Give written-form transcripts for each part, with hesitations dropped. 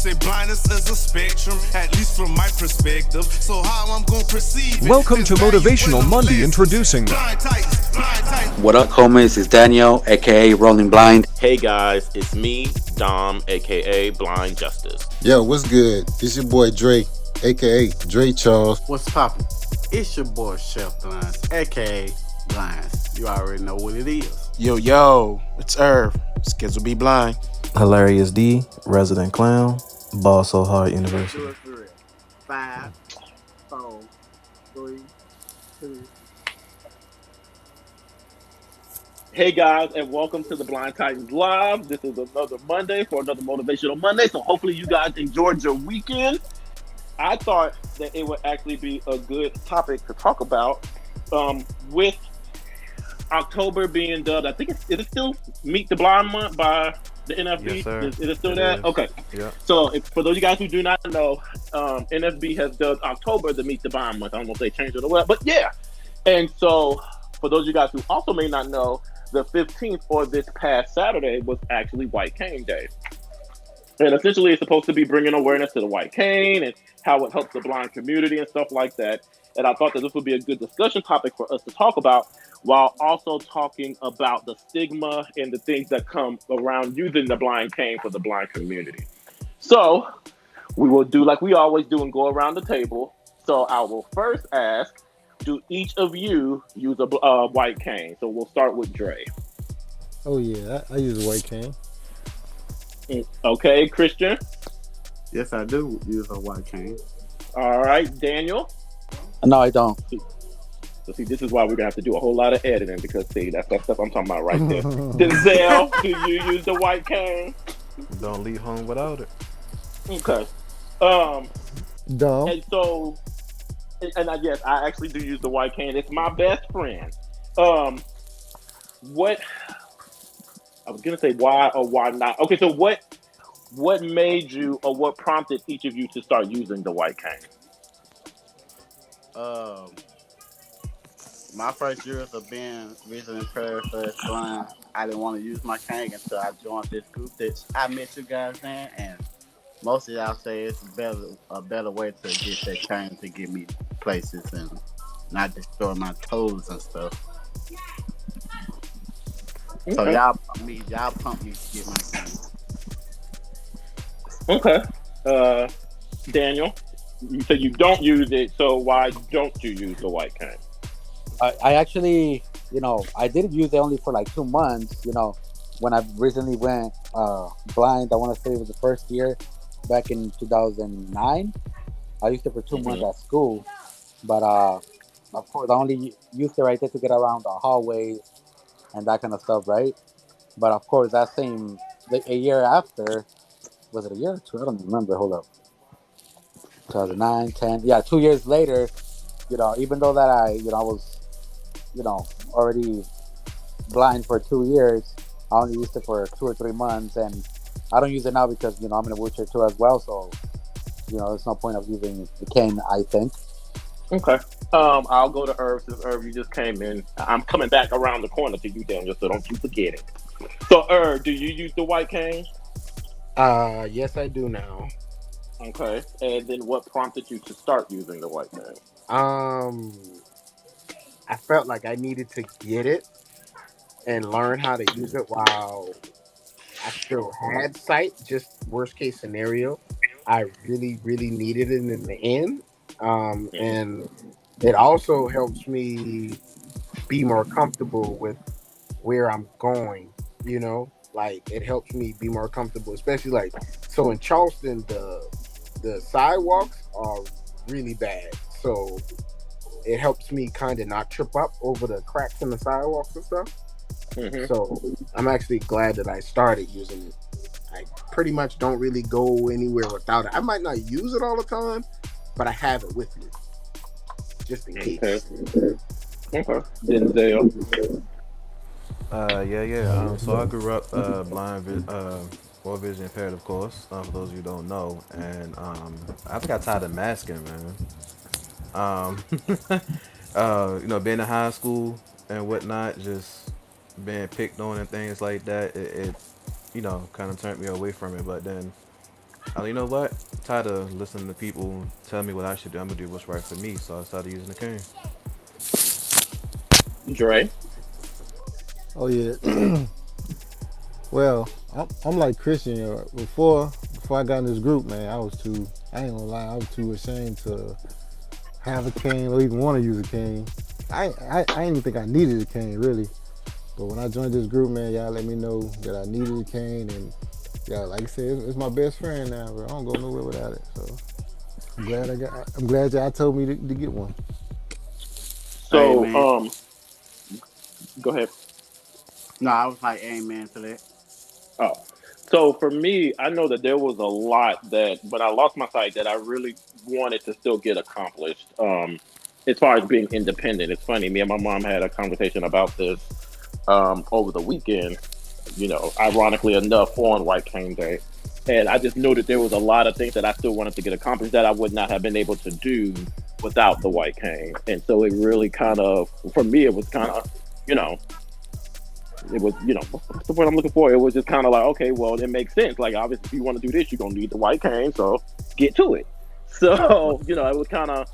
say blindness is a spectrum, at least from my perspective. So how I'm gonna perceive it? Welcome to Motivational Monday, introducing blind titans, blind titans. What up, homies? It's Daniel, aka Rolling Blind. Hey guys, it's me, Dom, aka Blind Justice. Yo, what's good? This your boy Dre, aka Dre Charles. What's poppin'? It's your boy Chef Blinds, aka Blinds. You already know what it is. Yo, it's Irv. Schedule be blind. Hilarious D, resident clown, ball so hard university. Do it for real. 5, 4, 3, 2. Hey guys, and welcome to the Blind Titans Live. This is another Monday for another Motivational Monday. So hopefully you guys enjoyed your weekend. I thought that it would actually be a good topic to talk about with October being dubbed. I think it is still Meet the Blind Month by the NFB. Yes, sir. Is it still that? Is. Okay. Yeah. So for those of you guys who do not know, NFB has dubbed October the Meet the Blind Month. I don't know if they changed it or what, but yeah. And so for those of you guys who also may not know, the 15th or this past Saturday was actually White Cane Day. And essentially it's supposed to be bringing awareness to the white cane and how it helps the blind community and stuff like that. And I thought that this would be a good discussion topic for us to talk about, while also talking about the stigma and the things that come around using the blind cane for the blind community. So we will do like we always do and go around the table. So I will first ask, do each of you use a white cane? So we'll start with Dre. Oh yeah, I use a white cane. Okay, Christian. Yes, I do use a white cane. All right, Daniel. No, I don't. So see, this is why we're gonna have to do a whole lot of editing, because see, that's that stuff I'm talking about right there. Denzel, do you use the white cane? Don't leave home without it. Okay. Dumb. And so, yes, I actually do use the white cane. It's my best friend. What I was gonna say, why or why not? Okay, so what made you, or what prompted each of you to start using the white cane? My first years of being visiting prayer first blind, I didn't want to use my cane until I joined this group that I met you guys in, and most of y'all say it's a better way to get that cane to get me places and not destroy my toes and stuff. So Okay. y'all pump me to get my cane. Okay. Daniel, you said you don't use it, so why don't you use the white cane? I actually, I did use it only for like 2 months. When I recently went blind, I want to say it was the first year back in 2009. I used it for 2 months at school, but of course I only used it right there to get around the hallways and that kind of stuff, right? But of course, a year after, was it a year or two? I don't remember. Hold up. 2009, 10. Yeah, 2 years later, even though that I was, already blind for 2 years, I only used it for 2 or 3 months. And I don't use it now because, I'm in a wheelchair too as well. So, there's no point of using the cane, I think. Okay. I'll go to Irv, since Irv, you just came in. I'm coming back around the corner to you, Daniel, so don't you forget it. So, Irv, do you use the white cane? Yes, I do now. Okay. And then what prompted you to start using the white cane? Um, I felt like I needed to get it and learn how to use it while I still had sight. Just worst case scenario, I really, really needed it in the end. And it also helps me be more comfortable with where I'm going. Like it helps me be more comfortable, especially like so in Charleston, the sidewalks are really bad. So it helps me kind of not trip up over the cracks in the sidewalks and stuff. So I'm actually glad that I started using it. I pretty much don't really go anywhere without it. I might not use it all the time, but I have it with me just in case. Okay. Denzel. Yeah. So I grew up blind, or vision impaired, of course. For those of you who don't know, and I got tired of masking, man. Um, being in high school and whatnot, just being picked on and things like that, it kind of turned me away from it. But then You know what? Tired of listening to people tell me what I should do. I'm gonna do what's right for me. So I started using the cane. Dre. Oh yeah. Well, I'm like Christian. Before I got in this group, man, I was too. I ain't gonna lie. I was too ashamed to have a cane or even want to use a cane. I didn't even think I needed a cane really. But when I joined this group, man, y'all let me know that I needed a cane, and y'all, like I said, it's my best friend now, bro. I don't go nowhere without it. So I'm glad y'all told me to get one. Hey So, man. go ahead. No, I was like amen to that. Oh, so for me, I know that there was a lot that when I lost my sight that I really wanted to still get accomplished. As far as being independent, it's funny. Me and my mom had a conversation about this over the weekend. Ironically enough, on White Cane Day, and I just knew that there was a lot of things that I still wanted to get accomplished that I would not have been able to do without the white cane. And so it really kind of, for me, it was kind of, you know, it was, what's the word I'm looking for? It was just kind of like, okay, well, it makes sense. Like, obviously, if you want to do this, you're gonna need the white cane, so get to it. So, it was kind of,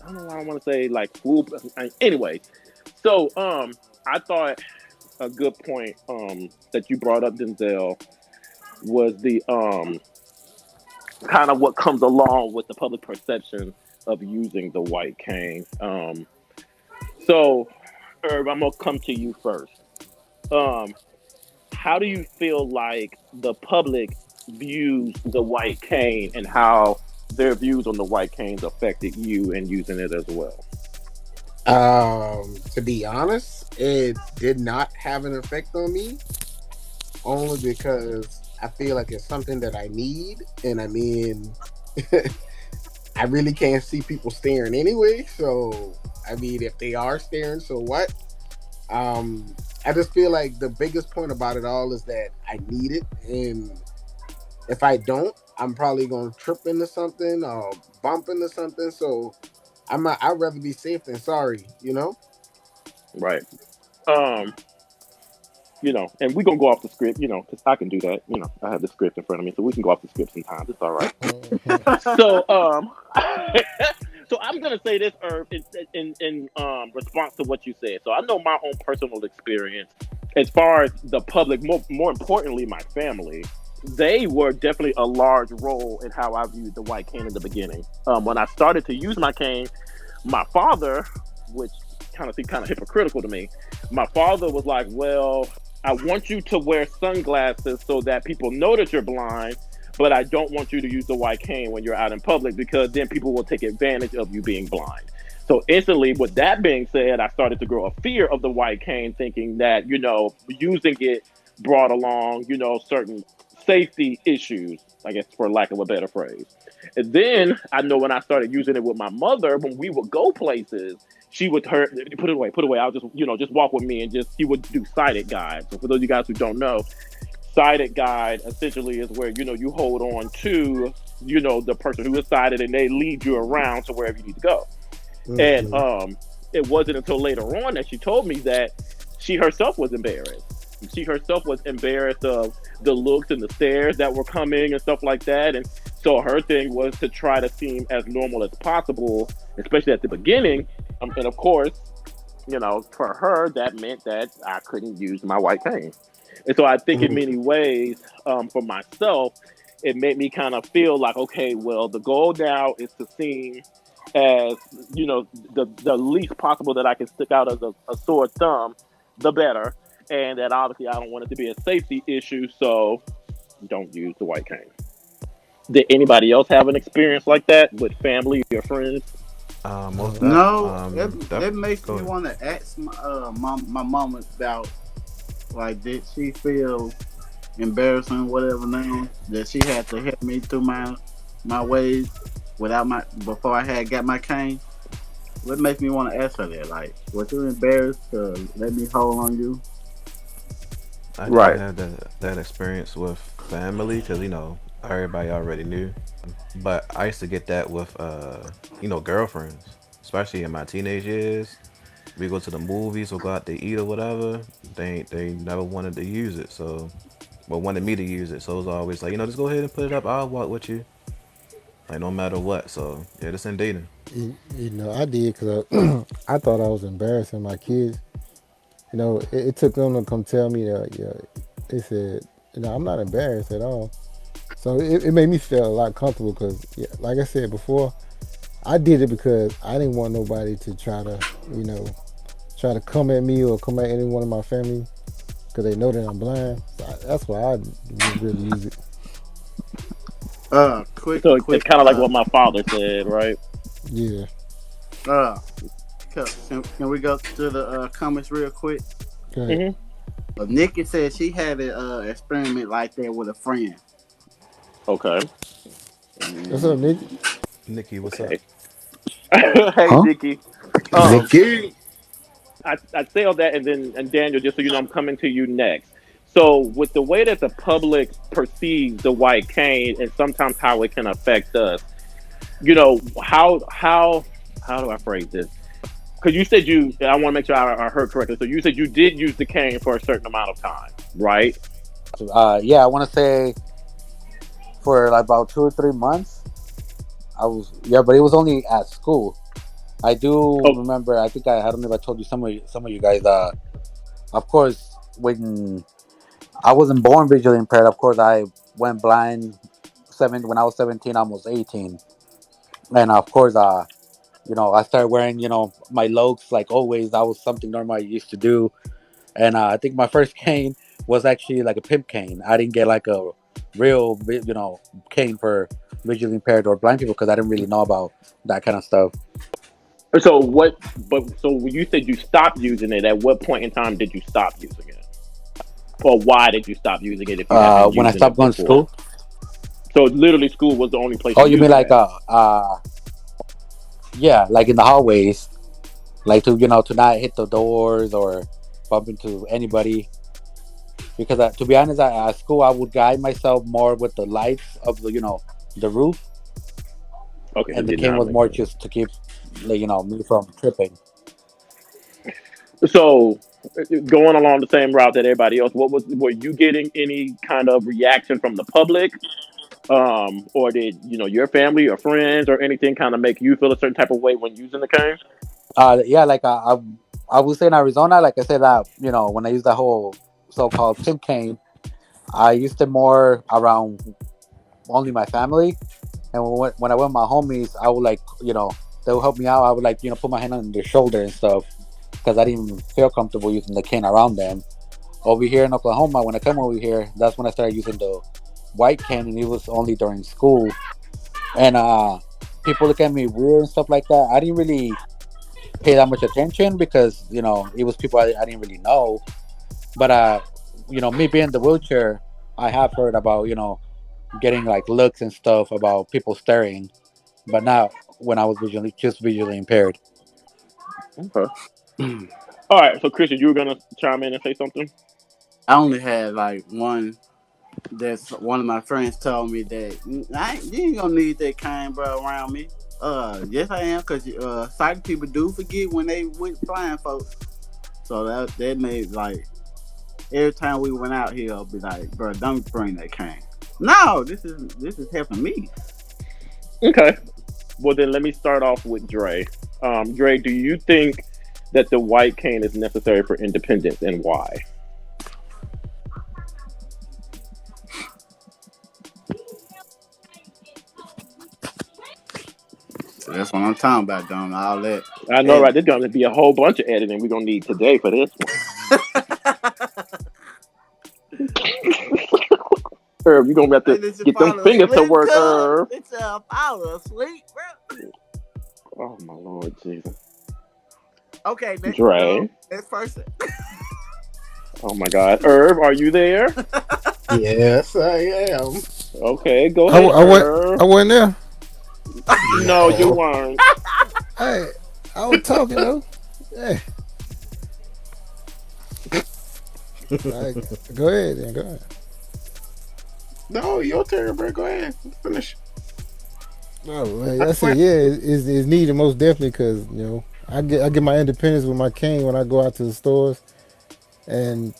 I don't know why I want to say like, whoop. Anyway, so I thought a good point that you brought up, Denzel, was the kind of what comes along with the public perception of using the white cane. So, Herb, I'm gonna come to you first. Um, how do you feel like the public views the white cane and how their views on the white canes affected you and using it as well? To be honest, it did not have an effect on me only because I feel like it's something that I need, and I mean, I really can't see people staring anyway. So, I mean, if they are staring, so what? I just feel like the biggest point about it all is that I need it, and if I don't, I'm probably gonna trip into something or bump into something. So, I'd rather be safe than sorry, you know. Right. Um, and we're gonna go off the script, because I can do that. I have the script in front of me, so we can go off the script sometimes. It's all right. So, so I'm gonna say this, Herb, in response to what you said. So I know my own personal experience as far as the public, more importantly, my family. They were definitely a large role in how I viewed the white cane in the beginning. When I started to use my cane, my father, which kind of seemed kind of hypocritical to me, my father was like, "Well, I want you to wear sunglasses so that people know that you're blind, but I don't want you to use the white cane when you're out in public because then people will take advantage of you being blind." So instantly, with that being said, I started to grow a fear of the white cane, thinking that, using it brought along, certain safety issues, I guess, for lack of a better phrase. And then I know when I started using it with my mother, when we would go places, she would put it away. I'll just walk with me and just, he would do sighted guides. So for those of you guys who don't know, sighted guide essentially is where, you hold on to, the person who is sighted and they lead you around to wherever you need to go. And Hmm. it wasn't until later on that she told me that she herself was embarrassed. She herself was embarrassed of the looks and the stares that were coming and stuff like that. And so her thing was to try to seem as normal as possible, especially at the beginning. And of course, for her, that meant that I couldn't use my white cane. And so I think in many ways, for myself, it made me kind of feel like, okay, well, the goal now is to seem as, the least possible that I can stick out as a sore thumb, the better. And that obviously I don't want it to be a safety issue, so don't use the white cane. Did anybody else have an experience like that with family or friends? Most def. No, that makes Go me ahead. want to ask my mom about, like, did she feel embarrassing, whatever now, that she had to help me through my ways without my before I had got my cane. What makes me want to ask her that? Like, was you embarrassed to let me hold on you? I didn't Right. have that experience with family because everybody already knew. But I used to get that with girlfriends, especially in my teenage years. We go to the movies or go out to eat or whatever. They never wanted to use it, so but wanted me to use it. So it was always like, just go ahead and put it up. I'll walk with you, like no matter what. So yeah, this ain't dating. I did because I thought I was embarrassing my kids. It took them to come tell me that, yeah, they said, I'm not embarrassed at all. So it made me feel a lot comfortable because, yeah, like I said before, I did it because I didn't want nobody to you know, try to come at me or come at any one of my family because they know that I'm blind. So that's why I didn't really use it. Quick, So it's quick. kind of like what my father said, right? Yeah. Uh, can we go to the comments real quick? Go ahead. Hmm. Nikki said she had an experiment like that with a friend. Okay. What's up, Nick? Nikki, what's up? Okay. Hey, Huh? Nikki. Um, Nikki. I say all that, and then and Daniel, just so you know, I'm coming to you next. So, with the way that the public perceives the white cane, and sometimes how it can affect us, how do I phrase this? Because you said I want to make sure I heard correctly. So you said you did use the cane for a certain amount of time, right? Yeah, I want to say for like about 2 or 3 months. I was yeah, but it was only at school. I do Oh, remember. I don't know if I told you some of you guys. Of course, when I wasn't born visually impaired, of course I went blind when I was 17, almost 18, and of course, I started wearing my lokes like always. That was something normal I used to do, and I think my first cane was actually like a pimp cane. I didn't get like a real cane for visually impaired or blind people because I didn't really know about that kind of stuff. so what? But so when you said you stopped using it, at what point in time did you stop using it, or why did you stop using it if you had been When I using stopped it going to before? school. So literally, school was the only place Oh, you you mean used it like at. yeah, like in the hallways, like to not hit the doors or bump into anybody. Because to be honest, at school I would guide myself more with the lights of the roof, Okay, so and the did cane not was make more sense. just to keep me from tripping. So going along the same route that everybody else, were you getting any kind of reaction from the public, or did your family or friends or anything kind of make you feel a certain type of way when using the cane? Yeah, like I would say in Arizona, like I said that when I used that whole so-called pimp cane, I used it more around only my family. And when I went with my homies, I would they would help me out. I would put my hand on their shoulder and stuff because I didn't feel comfortable using the cane around them. Over here in Oklahoma, when I came over here, that's when I started using the white cane, and it was only during school. And people look at me weird and stuff like that. I didn't really pay that much attention because it was people I didn't really know. But me being in the wheelchair, I have heard about getting like looks and stuff about people staring, but not when I was visually impaired. Okay. All right. So Christian, you were gonna chime in and say something. I only had like one. That's one of my friends told me that you ain't gonna need that kind, bro, around me. Yes, I am, cause sighted people do forget when they with blind folks. So that made like every time we went out here, I'll be like, bro, don't bring that cane. No, this is helping me. Okay. Well, then let me start off with Dre. Dre, do you think that the white cane is necessary for independence, and why? So that's what I'm talking about, doing all that I know, right? editing. There's gonna be a whole bunch of editing we're gonna need today for this one. Herb, you're gonna have Hey, to did you get them fall fingers to asleep, work, cuz? Herb. Did you fall asleep, bro? Oh my Lord Jesus. Okay, Dre. next person. Oh my God. Herb, are you there? Yes, I am. Okay, go I, ahead, I went. I Herb. wasn't there. No, you No. weren't. Hey, I was talking though. Hey, like, go ahead then. Go ahead. No, your turn, bro. Go ahead. Finish. Oh, well, I that's it. swear. Yeah, it's needed most definitely because I get my independence with my cane when I go out to the stores, and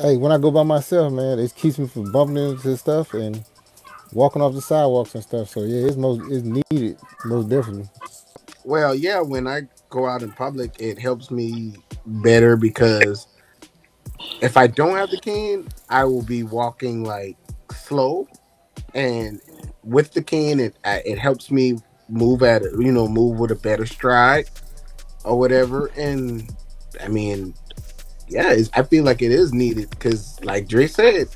Hey, when I go by myself, man, it keeps me from bumping into stuff and walking off the sidewalks and stuff. So yeah, it's needed most definitely. Well, yeah, when I go out in public, it helps me better because if I don't have the cane, I will be walking like slow, and with the cane, it helps me move at it, move with a better stride or whatever. And I mean, yeah, I feel like it is needed because, like Dre said,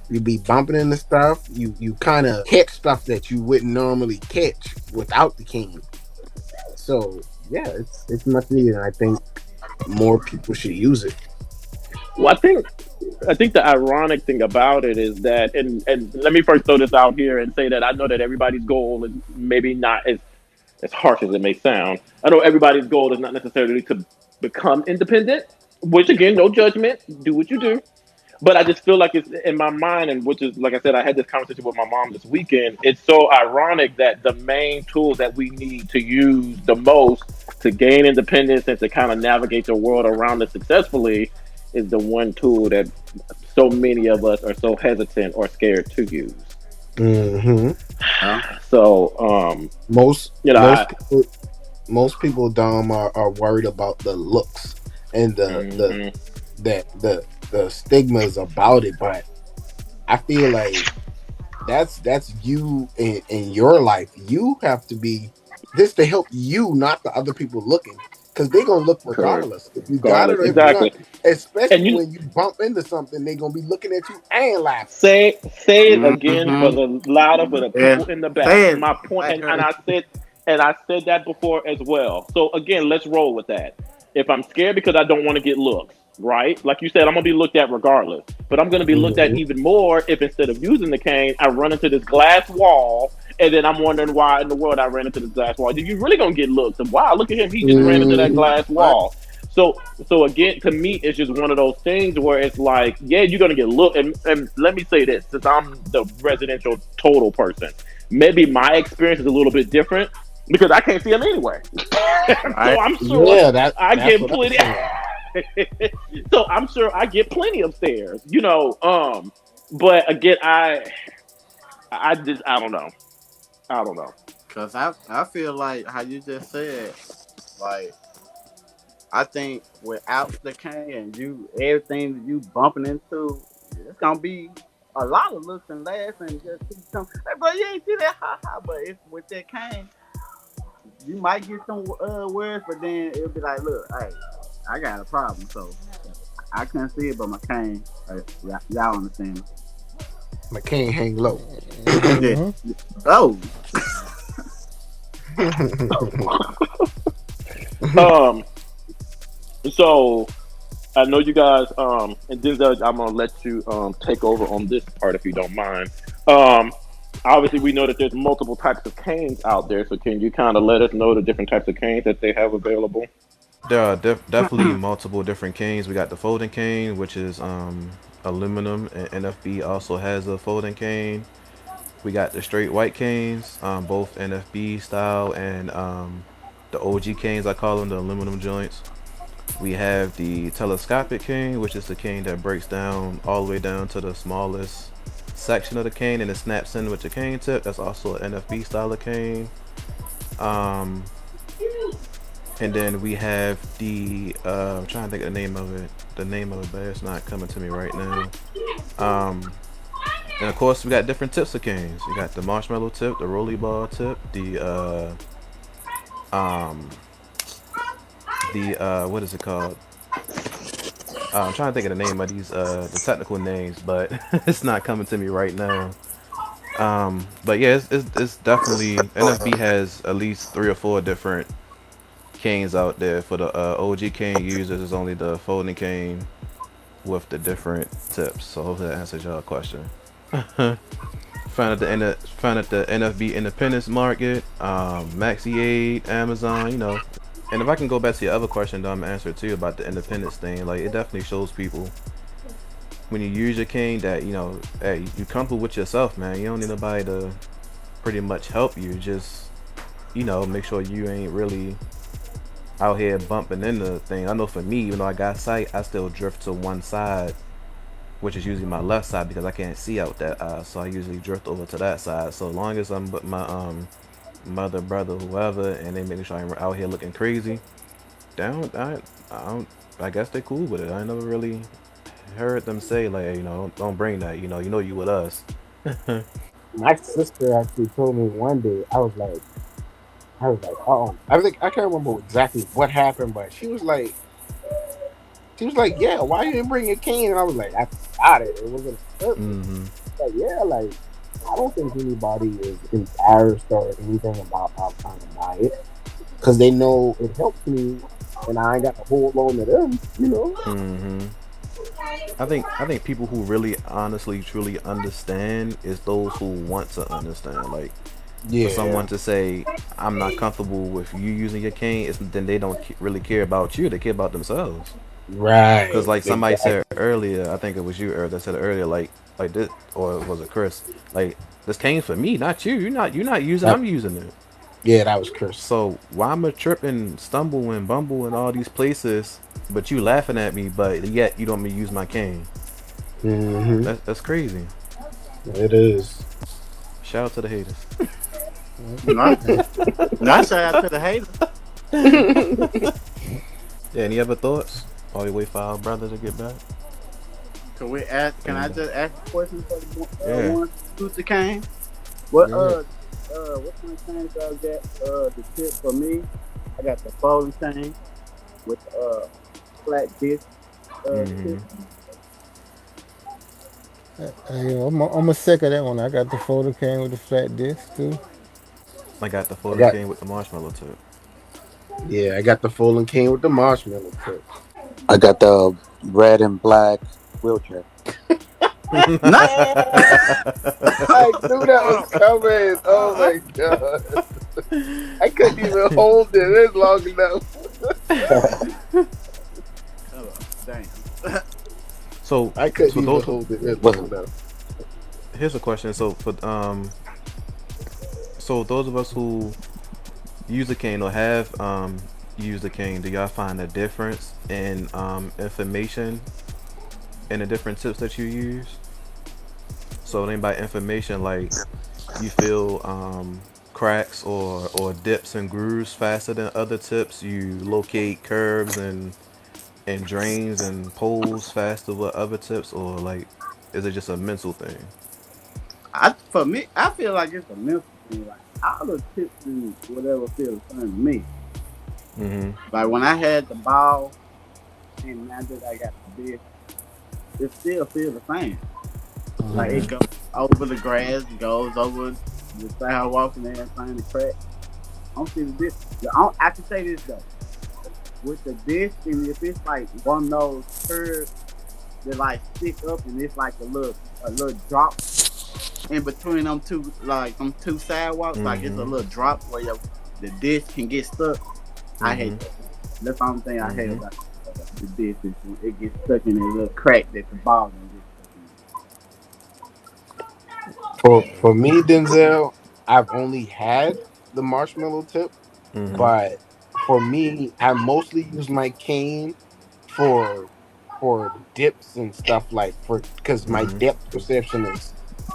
you be bumping into stuff. You kind of catch stuff that you wouldn't normally catch without the cane. So yeah, it's much needed. And I think more people should use it. Well, I think the ironic thing about it is that, and let me first throw this out here and say that I know that everybody's goal is maybe not as harsh as it may sound. I know everybody's goal is not necessarily to become independent, which again, no judgment, do what you do. But I just feel like it's in my mind, and which is like I said, I had this conversation with my mom this weekend. It's so ironic that the main tool that we need to use the most to gain independence and to kind of navigate the world around us successfully is the one tool that so many of us are so hesitant or scared to use. Hmm. Yeah. So, Most you know, most people most people Dom are worried about the looks and the mhm. that the stigmas about it, but I feel like that's you in your life. You have to be this to help you, not the other people looking, because they're gonna look Correct, regardless if you got it regardless, or if you not. exactly. And Especially you when you bump into something, they're gonna be looking at you and laughing. say it again for Mm-hmm. the louder for the Yeah. people in the back. Say it. My point, Like and her. I said that before as well. So again, let's roll with that. If I'm scared because I don't want to get looks, right? Like you said, I'm gonna be looked at regardless. But I'm gonna be looked at Hmm. even more if instead of using the cane, I run into this glass wall, and then I'm wondering why in the world I ran into this glass wall. You really gonna get looks? And wow, look at him, he just ran into that Hmm. glass What? wall. So again, to me, it's just one of those things where it's like, yeah, you're gonna get looked. And let me say this, since I'm the residential total person, maybe my experience is a little bit different because I can't see them anyway. So Right. I'm sure Yeah, I that's get what I'm plenty. saying. So I'm sure I get plenty of stairs, you know. But again, I just I don't know. I don't know. Cause I feel like how you just said, like I think without the cane and you everything that you bumping into, it's gonna be a lot of looks and laughs and just keep some. Hey, bro, you ain't see that, ha ha. But if with that cane, you might get some words, but then it'll be like, look, hey, I got a problem, so I can't see it, but my cane, y'all understand? McCain hang low. Yeah. Oh, Um. So I know you guys, and Denzel, I'm gonna let you take over on this part if you don't mind. Um, Obviously, we know that there's multiple types of canes out there. So can you kind of let us know the different types of canes that they have available? There are definitely multiple different canes. We got the folding cane, which is aluminum, and NFB also has a folding cane. We got the straight white canes, both NFB style and the OG canes, I call them, the aluminum joints. We have the telescopic cane, which is the cane that breaks down all the way down to the smallest section of the cane and it snaps in with the cane tip. That's also an NFB style of cane. Um, and then we have the I'm trying to think of the name of it. The name of it, but it's not coming to me right now. Um, and of course, we got different tips of canes. You got the marshmallow tip, the rolly ball tip, um, the what is it called? I'm trying to think of the name of these the technical names, but it's not coming to me right now. But yeah, it's definitely NFB has at least 3 or 4 different canes out there. For the OG cane users, is only the folding cane with the different tips. So hopefully that answers your question. Found at the NFB Independence Market, Maxi Aid, Amazon, you know. And if I can go back to your other question, that I'm answer too about the independence thing, like it definitely shows people when you use your cane that hey, you comfortable with yourself, man. You don't need nobody to pretty much help you. Just make sure you ain't really out here bumping into things. I know for me, even though I got sight, I still drift to one side which is usually my left side because I can't see out that eye. So I usually drift over to that side. So as long as I'm with my mother, brother, whoever, and they making sure I'm out here looking crazy, down, I don't. I guess they cool with it. I never really heard them say like, hey, don't bring that. You know you with us. My sister actually told me one day. I was like, oh, I think I can't remember exactly what happened, but she was like, yeah, why you didn't bring a cane? And I was like, I forgot it. It wasn't on purpose. Mm-hmm. Like, yeah, like I don't think anybody is embarrassed or anything about how trying to buy it because they know it helps me, and I ain't got to hold on to them. You know? Mm-hmm. I think people who really honestly truly understand is those who want to understand. Like for Yeah. someone to say I'm not comfortable with you using your cane, then they don't really care about you. They care about themselves. Cause Right. like somebody said Exactly. earlier, I think it was you that said earlier, like this, or was it Chris? Like this cane's for me, not you. You're not using. That, I'm using it. yeah, that was Chris. So why am I trip and stumble and bumble in all these places, but you laughing at me, but yet you don't want me to use my cane? Hmm. That's crazy. It is. Shout out to the haters. Not, not shout out to the haters. Yeah, any other thoughts? While we wait for our brother to get back. Can we ask? Can I Anybody? just ask a question for the Yeah. one Luther came? What Go ahead. what kind of chains I got? The tip for me, I got the folding chain with flat disc Mm-hmm. tip. Hey, I'm a second that one. I got the photo cane with the flat disc too. I got the I photo got cane with the marshmallow tip. yeah, I got the folding cane with the marshmallow tip. I got the red and black wheelchair. Not I knew that was coming. Oh my god. I couldn't even hold it in long enough. damn. So, I couldn't so even those hold it in long Wasn't enough. here's a question. So those of us who use a cane or have used a cane, do y'all find a difference in information and the different tips that you use? So, then by information, like you feel cracks or dips and grooves faster than other tips. You locate curves and drains and poles faster with other tips, or like, is it just a mental thing? For me, I feel like it's a mental thing. Like all the tips and whatever feel the same to me. Mm-hmm. Like when I had the ball and now that I got the disc, it still feel the same. Like Mm-hmm. it goes over the grass, goes over the sidewalk and everything, the crack. I don't see the disc. I can say this though. With the disc, and if it's like one of those curves that like stick up and it's like a little drop in between them two sidewalks, like it's a Mm-hmm. little drop where the disc can get stuck. I Mm-hmm. hate that. That's the only thing I hate Mm-hmm. about the disc is when it gets stuck in a little crack that the ball gonna get For me, Denzel, I've only had the marshmallow tip, Mm-hmm. but for me, I mostly use my cane for dips and stuff like for because my Mm-hmm. depth perception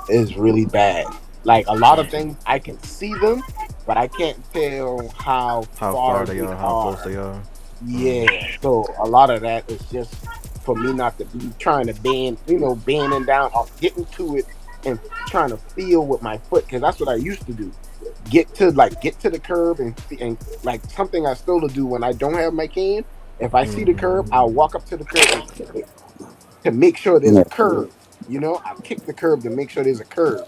is really bad. Like a lot of things, I can see them, but I can't tell how How far far they they are, how close are. they are. Yeah, so a lot of that is just for me not to be trying to bend, bending down or getting to it and trying to feel with my foot because that's what I used to do. Get to the curb and like something I still to do when I don't have my cane. If I see the curb, Mm-hmm. I'll walk up to the curb and kick it to make sure there's a yeah. curb. I kick the curb to make sure there's a curb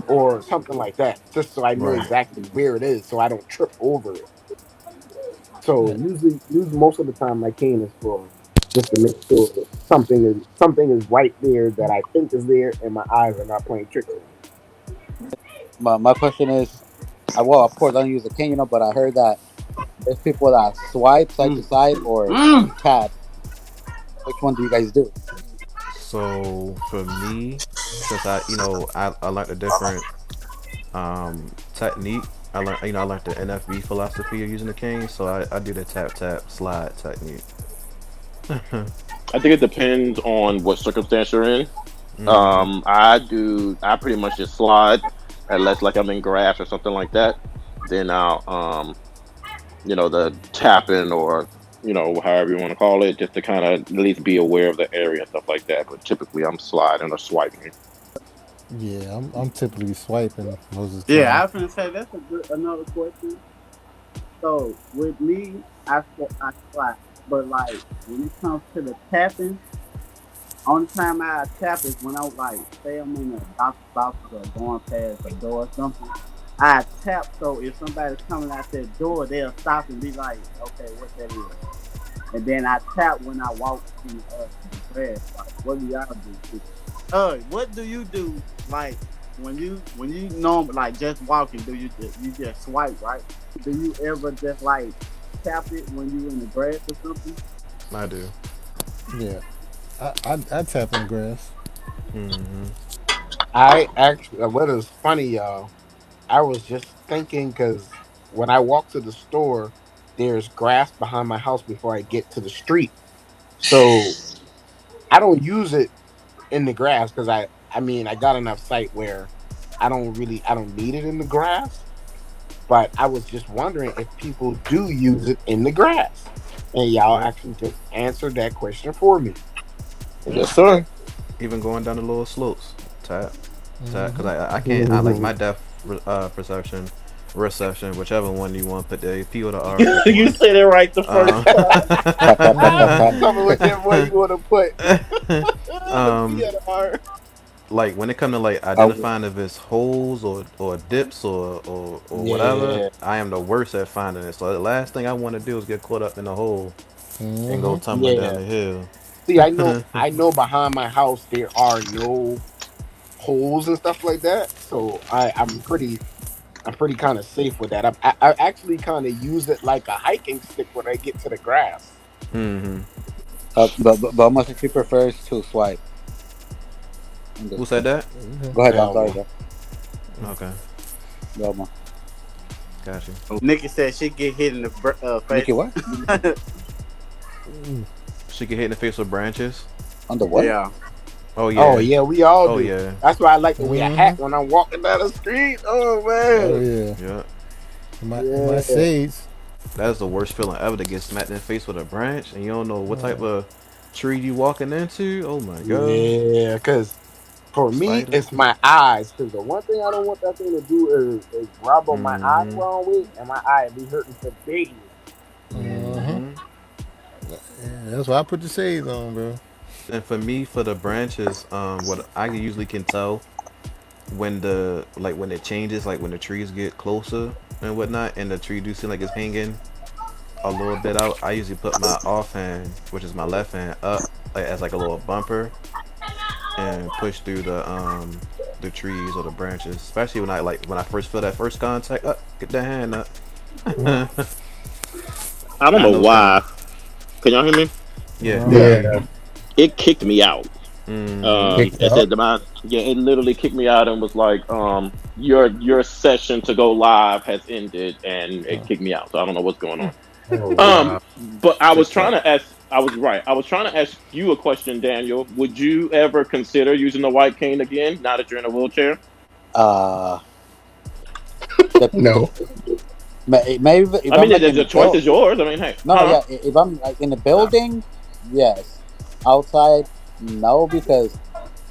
or something like that, just so I know Right. exactly where it is, so I don't trip over it. So usually most of the time my cane is for just to make sure that something is right there that I think is there, and my eyes are not playing tricks on me. My question is, well, of course, I don't use a cane, but I heard that there's people that swipe side to mm. side or Mm. tap. Which one do you guys do? So for me, since I learned a different technique. I learned the NFB philosophy of using the cane, so I do the tap tap slide technique. I think it depends on what circumstance you're in. Mm-hmm. I pretty much just slide unless like I'm in grass or something like that. Then I'll the tapping or however you want to call it, just to kind of at least be aware of the area and stuff like that. But typically I'm sliding or swiping. Yeah, I'm typically swiping most of the Yeah, I time. was gonna say that's a good another question. So with me, I slide, but like when it comes to the tapping, only time I tap is when I like say I'm in a doctor's office or going past a door or something. I tap so if somebody's coming out that door, they'll stop and be like, okay, what that is. And then I tap when I walk in the grass. Like, what do y'all do? What do you do? Like when you know like just walking, do you just swipe right? Do you ever just like tap it when you in the grass or something? I do. Yeah, I tap in the grass. Mm-hmm. I actually, what is funny, y'all? I was just thinking because when I walk to the store, there's grass behind my house before I get to the street. So I don't use it in the grass because I mean, I got enough sight where I don't need it in the grass. But I was just wondering if people do use it in the grass. And y'all Yep. actually just answered that question for me. Yep. Yes, sir. Even going down the little slopes, tap, tap. Cause Hmm. I can't. I like my depth perception, reception, whichever one you want. Put the P or the R. Pick You one. said it right the first Um, time. Tap tap tap tap tap. Tell me whichever one you want to put. The P um, or the R. like when it come to like Oh, identifying if it's holes or dips or whatever, Yeah. I am the worst at finding it. So the last thing I want to do is get caught up in a hole and go Hmm. tumbling down Yeah. the hill. See, I know behind my house there are no holes and stuff like that. So I'm pretty kind of safe with that. I actually kind of use it like a hiking stick when I get to the grass. Mm-hmm. but almost if he prefers to swipe in this Who said case. that? Go ahead, I'm sorry, Elmo. bro. Okay, Go on. got you. Nikki said she get hit in the Nikki, face. what? She get hit in the face with branches. On the what? Yeah. Oh Oh yeah. yeah, we all Oh do. yeah. That's why I like to wear a Hmm. hat when I'm walking down the street. Oh Oh man. yeah. Yeah. In my Yeah. shades. That's the worst feeling ever to get smacked in the face with a branch and you don't know what type Oh, of tree you walking into. Oh my god. Yeah, because for me, Spider. it's my eyes. Because the one thing I don't want that thing to do is rub on my eye the Mm-hmm. wrong way, and my eye be hurting for days. uh-huh. Mm-hmm. Yeah, that's why I put the shades on, bro. And for me, for the branches, what I usually can tell when when it changes, like when the trees get closer and whatnot, and the tree do seem like it's hanging a little bit out, I usually put my offhand, which is my left hand, up like as like a little bumper and push through the trees or the branches. Especially when I first feel that first contact. Up, get that hand up. I don't I know know some. why. Can y'all hear me? Yeah. Uh-huh. Yeah. It kicked me out. Mm-hmm. Kicked It out. said yeah, it literally kicked me out and was like, your session to go live has ended, and it kicked me out. So I don't know what's going on. Oh wow. But I was trying TikTok. to ask. I was right. I was trying to ask you a question, Daniel. Would you ever consider using the white cane again now that you're in a wheelchair? Uh, the No. maybe if I I'm mean, like in the the choice build. is yours. I mean, hey, No, no, huh? yeah. If I'm like in the No. building, yes. Outside, no, because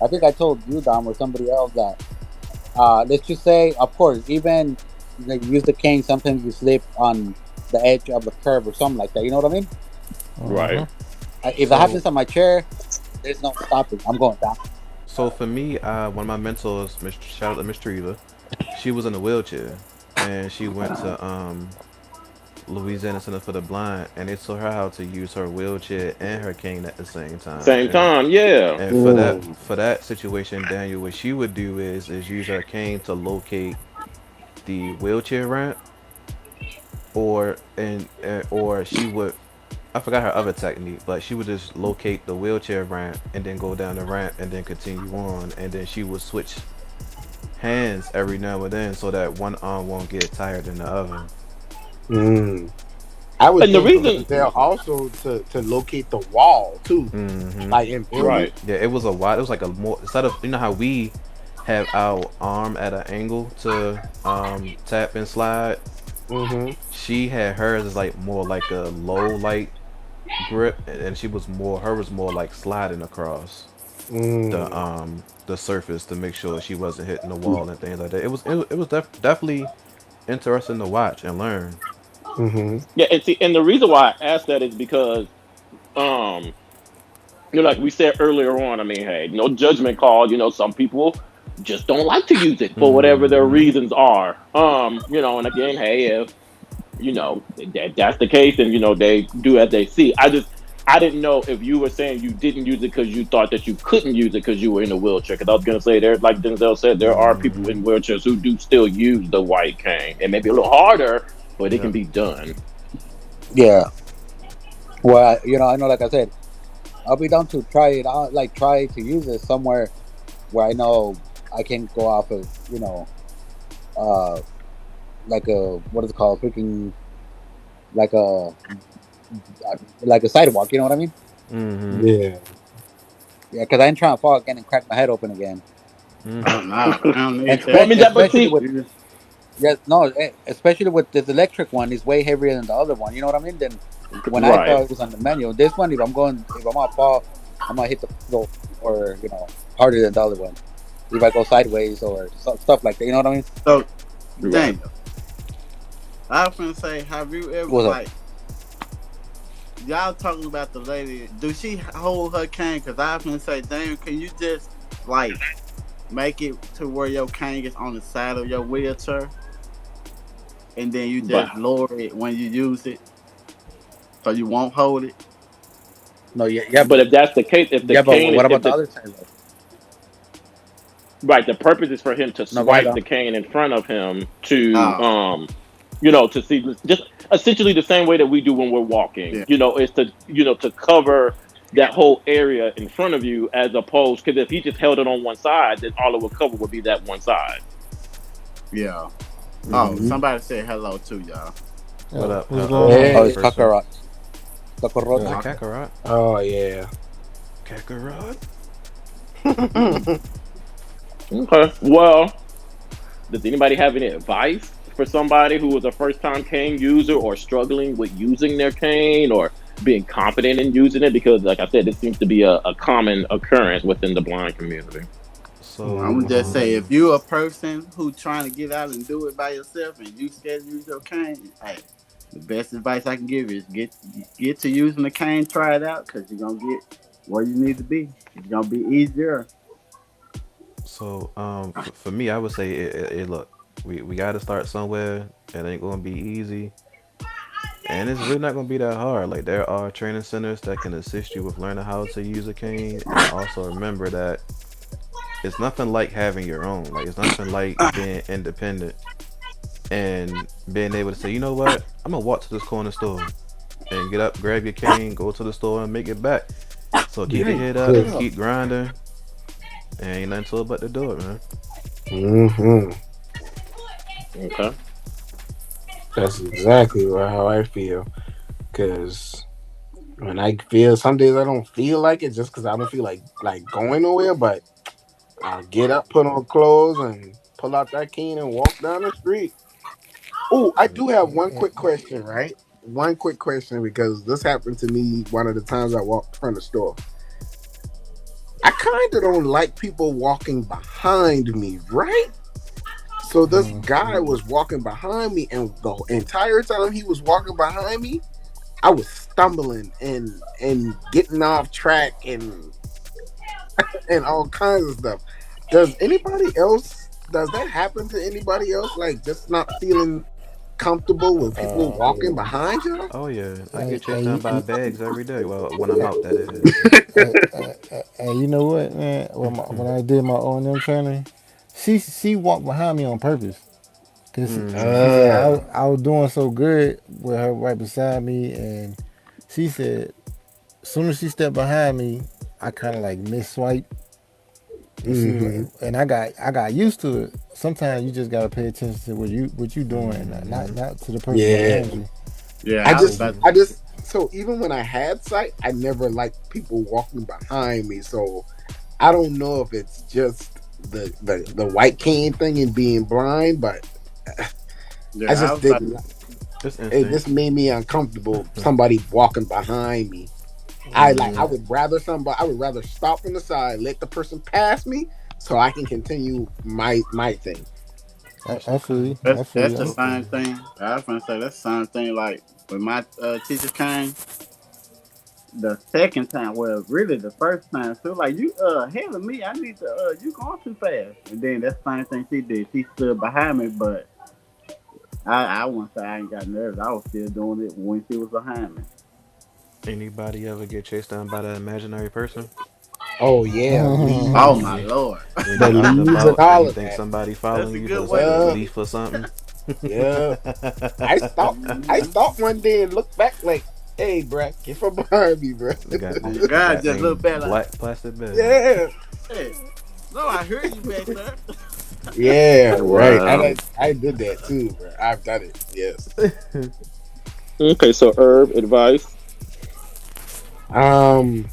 I think I told you, Dom, or somebody else that let's just say, of course, even like use the cane. Sometimes you slip on the edge of the curb or something like that. You know what I mean? Uh-huh. Right. If that So happens on my chair, there's no stopping. I'm going down. so for me, one of my mentors, shout out to Miss Treva, she was in a wheelchair, and she went to Louisiana Center for the Blind, and they taught her how to use her wheelchair and her cane at the same time. Same time, yeah. And Mm. for that situation, Daniel, what she would do is use her cane to locate the wheelchair ramp, or she would, I forgot her other technique, but she would just locate the wheelchair ramp and then go down the ramp and then continue on, and then she would switch hands every now and then so that one arm won't get tired than the other. Mm. I would And the think reason, they're also to locate the wall too, Mm-hmm. like in buildings. right? Yeah, it was a wide. It was like a more instead of how we have our arm at an angle to tap and slide. Mm-hmm. She had hers as like more like a low light grip, and she was more her was more like sliding across Mm. the surface to make sure she wasn't hitting the wall and things like that. It was definitely interesting to watch and learn. Mm-hmm. Yeah, and see, and the reason why I asked that is because, um, like we said earlier on, I mean, hey, no judgment call. Some people just don't like to use it for whatever their Mm-hmm. reasons are. And again, hey, if that's the case, and they do as they see. I didn't know if you were saying you didn't use it because you thought that you couldn't use it because you were in a wheelchair. Because I was gonna say there, like Denzel said, there are people in wheelchairs who do still use the white cane. It may be a little harder, but it can Yep. be done. Yeah. Well, I know, like I said, I'll be down to try it out, like try to use it somewhere where I know I can go off of, uh, like a what is it called, freaking like a sidewalk. You know what I mean? Mm-hmm. Yeah. Yeah, because I ain't trying to fall again and crack my head open again. Oh no, I don't And need Well, I that. mean that, but especially see, with You just especially with this electric one is way heavier than the other one. You know what I mean? Then when I right. thought it was on the manual, this one, if I'm gonna fall, I'm gonna hit the floor or harder than the other one. If I go sideways or stuff like that, you know what I mean? so Right. Daniel. I was gonna say, have you ever What's up? like y'all talking about the lady? Do she hold her cane? Cause I was gonna say, Daniel, can you just like make it to where your cane is on the side of your wheelchair, and then you But just lower it when you use it, so you won't hold it. No, yeah, but if that's the case, if the yeah, but cane is what if about the the other side though? right, the purpose is for him to No, go ahead, swipe though. the cane in front of him to Oh, to see just essentially the same way that we do when we're walking. yeah, Is to to cover that whole area in front of you as opposed because if he just held it on one side, then all it would cover would be that one side. yeah. Oh, Mm-hmm. Mm-hmm. somebody said hello too, y'all. What Yeah, up, what's going on? Oh, Hey. it's person? Kakarot. Kakarot. Is Yeah. it Kakarot? Oh yeah. Kakarot? Okay. Well, does anybody have any advice for somebody who is a first time cane user or struggling with using their cane or being confident in using it? Because, like I said, this seems to be a common occurrence within the blind community. So, I'm gonna just Mm-hmm. say, if you're a person who trying to get out and do it by yourself, and you scared to use your cane, hey, the best advice I can give you is get to using the cane, try it out, cause you're gonna get where you need to be. It's gonna be easier. for me, I would say, look, we got to start somewhere. It ain't gonna be easy, and it's really not gonna be that hard. Like there are training centers that can assist you with learning how to use a cane, and also remember that it's nothing like having your own. Like it's nothing like being independent and being able to say, you know what, I'm gonna walk to this corner store and get up, grab your cane, go to the store, and make it back. So keep Yeah, your you head up, could. Yeah. keep grinding, and ain't nothing to it but to do it, man. Mm-hmm. Okay. That's exactly how I feel. Cause when I feel some days I don't feel like it just because I don't feel like going nowhere, but I'll get up, put on clothes, and pull out that cane and walk down the street. Oh, I do have one quick question, right? One quick question because this happened to me one of the times I walked from the store. I kind of don't like people walking behind me, right? So this guy Mm-hmm. was walking behind me, and the entire time he was walking behind me, I was stumbling and getting off track and all kinds of stuff. Does anybody else? Does that happen to anybody else? Like just not feeling comfortable with people walking behind you? Oh yeah, I Hey, get chased down hey, by you, bags every day. Well, when I'm out, that is. you know what, man? When I did my O&M training, she walked behind me on purpose. Cause Mm-hmm. she said uh, I was doing so good with her right beside me, and she said as soon as she stepped behind me, I kind of like miss swipe, and hmm I got used to it. Sometimes you just gotta pay attention to what you doing, not to the person Yeah. behind you. Yeah, I I was just, about. I just, so even when I had sight, I never liked people walking behind me. So I don't know if it's just the white cane thing and being blind, but I Yeah, I just was about. didn't. Just It instinct. just made me uncomfortable. Somebody walking behind me. I Mm, would rather somebody. I would rather stop on the side, let the person pass me, so I can continue my thing. I feel you. I feel That's you. the okay. same thing. I was gonna say that's the same thing. Like when my teacher came, the second time, well, really the first time, she was like, "You ahead of me. I need to you going too fast." And then that's the same thing she did. She stood behind me, but I won't say I ain't got nerves. I was still doing it when she was behind me. Anybody ever get chased down by that imaginary person? Oh yeah, Oh leaves, my When, lord, when the you out and leaves and about and all you of think that. somebody that's following a you, but good it's way like to a Yeah, put it. leaf or something. yeah. I stopped. I stopped one day and looked back like, "Hey, bruh, get from behind me, bruh." The guy, And the God guy just looked named back like, Black Plastic Bag. Yeah, "Hey, no, I hear you back there." yeah, right. Wow. I did that too, bro. I've done it. Yes. Okay, so herb advice. Um,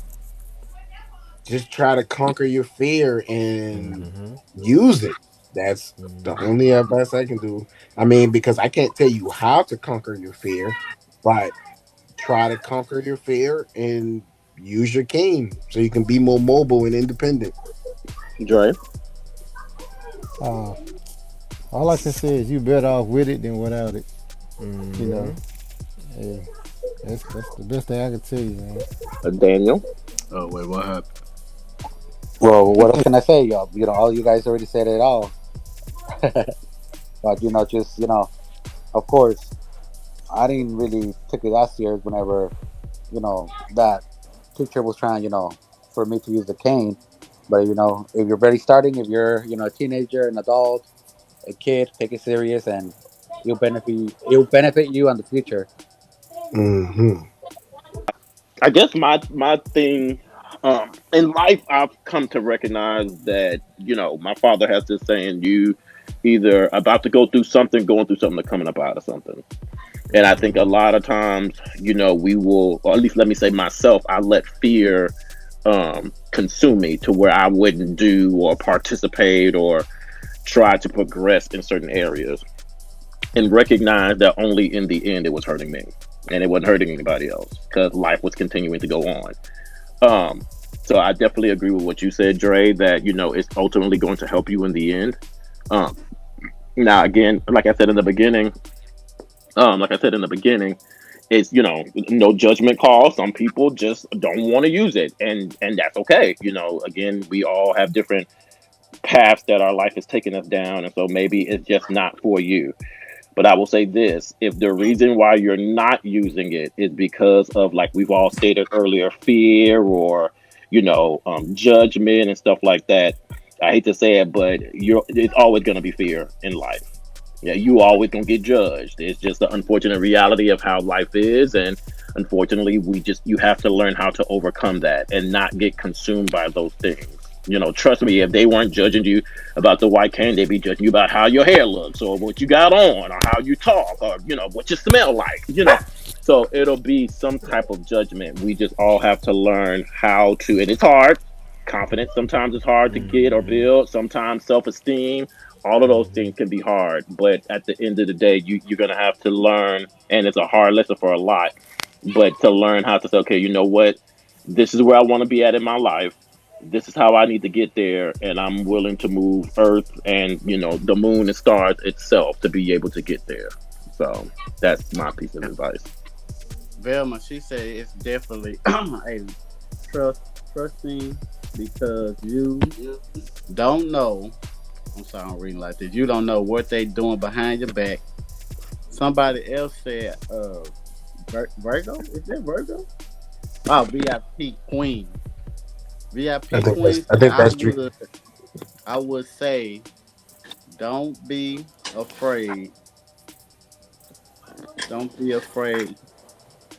just try to conquer your fear and Mm-hmm. use it. That's the Mm-hmm. only advice I can do. I mean, because I can't tell you how to conquer your fear, but try to conquer your fear and use your cane so you can be more mobile and independent. Dre. Uh, all I can say is you better off with it than without it. You Mm-hmm. know, hey, that's the best thing I can tell you, man. Daniel. Oh wait, what happened? Well, what else can I say, y'all? All you guys already said it all. But just of course, I didn't really take it that serious whenever that teacher was trying, for me to use the cane. But if you're barely starting, if you're a teenager, an adult, a kid, take it serious, and it'll benefit you in the future. Hmm. I guess my thing in life, I've come to recognize that my father has this saying: you either about to go through something, going through something, or coming up out of something. And I think a Mm-hmm. lot of times, we will, or at least let me say myself, I let fear consume me to where I wouldn't do or participate or try to progress in certain areas, and recognize that only in the end it was hurting me and it wasn't hurting anybody else because life was continuing to go on. Um, so I definitely agree with what you said, Dre, that it's ultimately going to help you in the end. Um, Now again, like I said in the beginning, it's no judgment call. Some people just don't want to use it, and that's okay. Again, we all have different paths that our life has taken us down, and so maybe it's just not for you. But I will say this: if the reason why you're not using it is because of, like we've all stated earlier, fear or judgment and stuff like that, I hate to say it, but it's always going to be fear in life. Yeah, you always gonna get judged. It's just the unfortunate reality of how life is, and unfortunately, you have to learn how to overcome that and not get consumed by those things. Trust me, if they weren't judging you about the white cane, they'd be judging you about how your hair looks or what you got on or how you talk or what you smell like. So it'll be some type of judgment. We just all have to learn how to, and it's hard. Confidence sometimes it's hard to get or Mm-hmm. build. Sometimes self-esteem, all of those Mm-hmm. things can be hard, but at the end of the day, you're going to have to learn, and it's a hard lesson for a lot, but to learn how to say, okay, you know what, this is where I want to be at in my life, this is how I need to get there, and I'm willing to move earth and the moon and stars itself to be able to get there. So that's my piece of advice. Velma, she said it's definitely a trust trusting because you don't know. I'm sorry, I'm reading like this. You don't know what they doing behind your back. Somebody else said, Virgo. Is that Virgo? Oh, VIP Queen. I VIP think Queen I said, think that's true. I would say, don't be afraid. Don't be afraid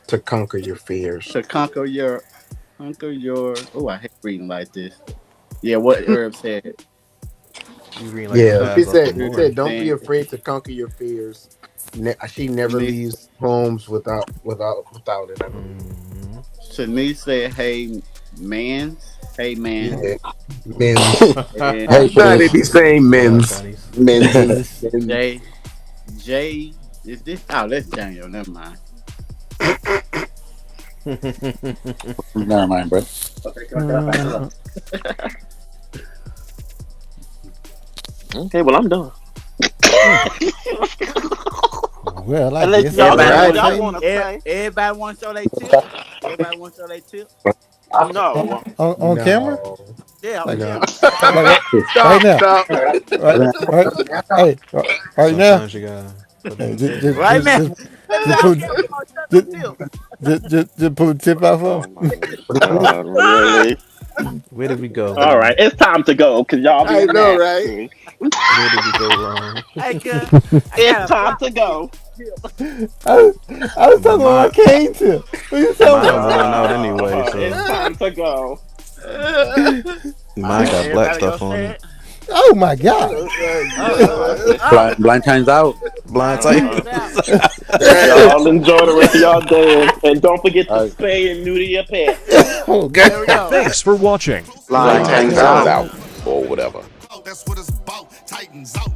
To conquer your fears. to conquer your. Oh, I hate reading like this. Yeah, what Herb said. You reading like the Yeah, path of the he said, Lord. don't be Then afraid to conquer your fears. She to never me, leaves homes without it. I believe. Shanice said, "Hey, mans. Hey, mans." Yeah, men's. And Hey, Try to Shanice. be saying What up, men's. Shanice? Menzies. Jay, Jay, is this? Oh, that's Daniel. Never mind. Never mind, bro. Okay, well I'm done. Well, I Unless guess y'all all got Everybody something right want y'all then. want to say. everybody want to show their tip. Everybody want to show their tip. No. On camera? No. Yeah, on Like, camera. like right Stop, now? stop. Right, hey, right now? Sometimes you gotta put it Hey, on tape. Right now. Let me just on put, camera. Come on, show just, them tip. just pull the tip out for Oh me. my God, really? Where did we go All right, wrong? it's time to go because y'all I being know, right? nasty. Where did we go wrong? Hey, cuz, I It's got a time flop to tip. go. I was talking about my My cane tip. What you talking mine about? worn out anyway, It's so time to go. All mine right, got black everybody go stuff on say it. it. Oh my god! Oh, Blind times out. Blind blind tight. times out. Y'all enjoy the rest of y'all day, and don't forget to Uh, spay and neuter your pet. Okay. There we go. Thanks for watching. Blind Blind Tanks Tanks out. Out. That's what it's about. Titans out.